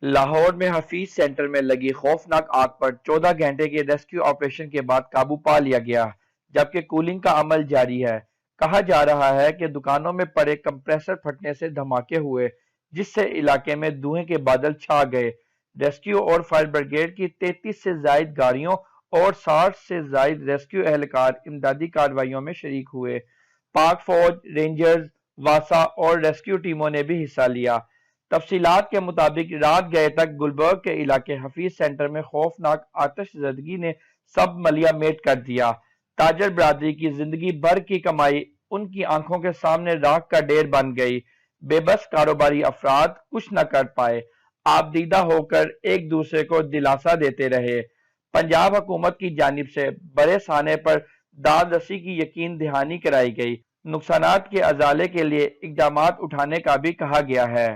لاہور میں حفیظ سینٹر میں لگی خوفناک آگ پر 14 گھنٹے کے ریسکیو آپریشن کے بعد قابو پا لیا گیا، جبکہ کولنگ کا عمل جاری ہے۔ کہا جا رہا ہے کہ دکانوں میں پڑے کمپریسر پھٹنے سے دھماکے ہوئے، جس سے علاقے میں دھوئیں کے بادل چھا گئے۔ ریسکیو اور فائر بریگیڈ کی 33 سے زائد گاڑیوں اور 60 سے زائد ریسکیو اہلکار امدادی کارروائیوں میں شریک ہوئے۔ پاک فوج، رینجرز، واسا اور ریسکیو ٹیموں نے بھی حصہ لیا۔ تفصیلات کے مطابق رات گئے تک گلبرگ کے علاقے حفیظ سینٹر میں خوفناک آتش زدگی نے سب ملیا میٹ کر دیا۔ تاجر برادری کی زندگی بھر کی کمائی ان کی آنکھوں کے سامنے راکھ کا ڈھیر بن گئی۔ بے بس کاروباری افراد کچھ نہ کر پائے، آپ دیدہ ہو کر ایک دوسرے کو دلاسا دیتے رہے۔ پنجاب حکومت کی جانب سے بڑے سانے پر داد رسی کی یقین دہانی کرائی گئی، نقصانات کے ازالے کے لیے اقدامات اٹھانے کا بھی کہا گیا ہے۔